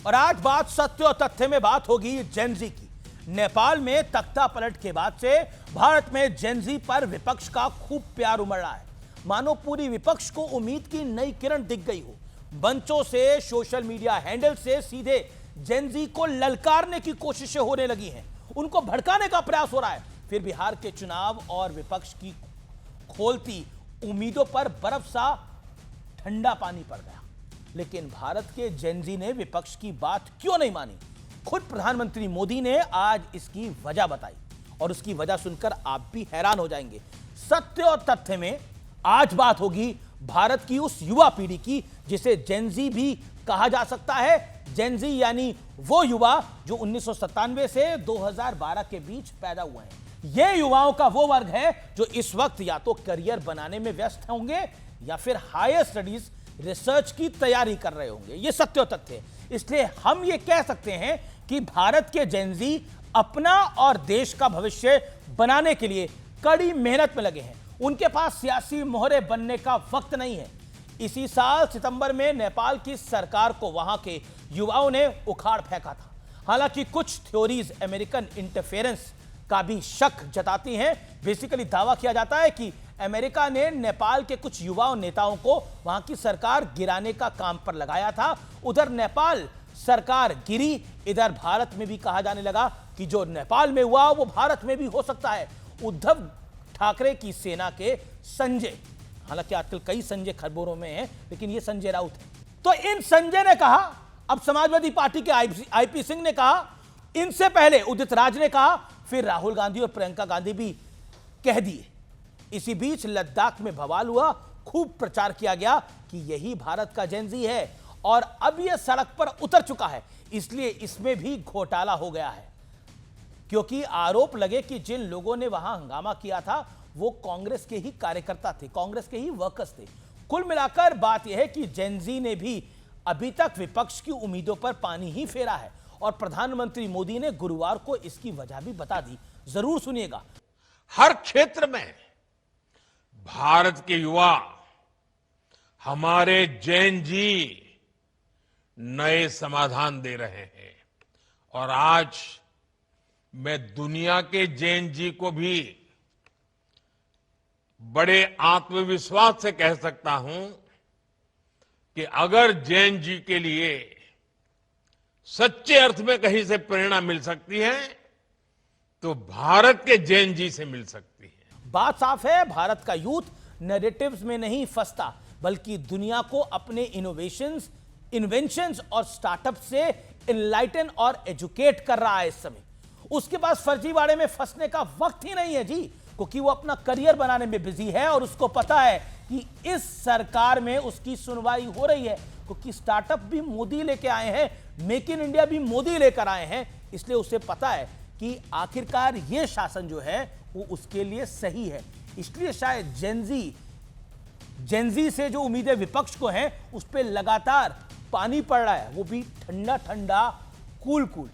और आज बात सत्य और तथ्य में बात होगी जेनजी की। नेपाल में तख्ता पलट के बाद से भारत में जेनजी पर विपक्ष का खूब प्यार उमड़ रहा है। मानो पूरी विपक्ष को उम्मीद की नई किरण दिख गई हो। मंचों से, सोशल मीडिया हैंडल से सीधे जेनजी को ललकारने की कोशिशें होने लगी हैं, उनको भड़काने का प्रयास हो रहा है। फिर बिहार के चुनाव और विपक्ष की खोलती उम्मीदों पर बर्फ सा ठंडा पानी पड़ गया। लेकिन भारत के जेनजी ने विपक्ष की बात क्यों नहीं मानी? खुद प्रधानमंत्री मोदी ने आज इसकी वजह बताई और उसकी वजह सुनकर आप भी हैरान हो जाएंगे। सत्य और तथ्य में आज बात होगी भारत की उस युवा पीढ़ी की जिसे जेनजी भी कहा जा सकता है। जेनजी यानी वो युवा जो 1997 से 2012 के बीच पैदा हुए हैं। ये युवाओं का वो वर्ग है जो इस वक्त या तो करियर बनाने में व्यस्त होंगे या फिर हायर स्टडीज, रिसर्च की तैयारी कर रहे होंगे। ये सत्य और तथ्य है। इसलिए हम ये कह सकते हैं कि भारत के जेनजी अपना और देश का भविष्य बनाने के लिए कड़ी मेहनत में लगे हैं। उनके पास सियासी मोहरे बनने का वक्त नहीं है। इसी साल सितंबर में नेपाल की सरकार को वहां के युवाओं ने उखाड़ फेंका था। हालांकि कुछ थ्योरीज अमेरिकन इंटरफेरेंस का भी शक जताती हैं। बेसिकली दावा किया जाता है कि अमेरिका ने नेपाल के कुछ युवा नेताओं को वहां की सरकार गिराने का काम पर लगाया था। उधर नेपाल सरकार गिरी, इधर भारत में भी कहा जाने लगा कि जो नेपाल में हुआ वो भारत में भी हो सकता है। उद्धव ठाकरे की सेना के संजय, हालांकि आजकल कई संजय खबरों में हैं, लेकिन ये संजय राउत है। तो इन संजय ने कहा, अब समाजवादी पार्टी के आईपी सिंह ने कहा, इनसे पहले उदित राज ने कहा, फिर राहुल गांधी और प्रियंका गांधी भी कह दिए। इसी बीच लद्दाख में बवाल हुआ, खूब प्रचार किया गया कि यही भारत का जेनजी है और अब यह सड़क पर उतर चुका है। इसलिए इसमें भी घोटाला हो गया है, क्योंकि आरोप लगे कि जिन लोगों ने वहां हंगामा किया था वो कांग्रेस के ही कार्यकर्ता थे, कांग्रेस के ही वर्कर्स थे। कुल मिलाकर बात यह है कि जेनजी ने भी अभी तक विपक्ष की उम्मीदों पर पानी ही फेरा है और प्रधानमंत्री मोदी ने गुरुवार को इसकी वजह भी बता दी। जरूर सुनिएगा। हर क्षेत्र में भारत के युवा, हमारे जेनजी नए समाधान दे रहे हैं और आज मैं दुनिया के जेनजी को भी बड़े आत्मविश्वास से कह सकता हूं कि अगर जेनजी के लिए सच्चे अर्थ में कहीं से प्रेरणा मिल सकती है तो भारत के जेनजी से मिल सकती है। बात साफ है, भारत का यूथ नैरेटिव्स में नहीं फंसता, बल्कि दुनिया को अपने इन्वेंशंस और स्टार्टअप से इनलाइटन और एजुकेट कर रहा है। इस समय उसके पास फर्जीवाड़े में फंसने का वक्त ही नहीं है जी, क्योंकि वो अपना करियर बनाने में बिजी है और उसको पता है कि इस सरकार में उसकी सुनवाई हो रही है, क्योंकि स्टार्टअप भी मोदी लेके आए हैं, मेक इन इंडिया भी मोदी लेकर आए हैं। इसलिए उसे पता है कि आखिरकार ये शासन जो है वो उसके लिए सही है। इसलिए शायद जेनजी से जो उम्मीदें विपक्ष को हैं उस पर लगातार पानी पड़ रहा है, वो भी ठंडा ठंडा, कूल कूल।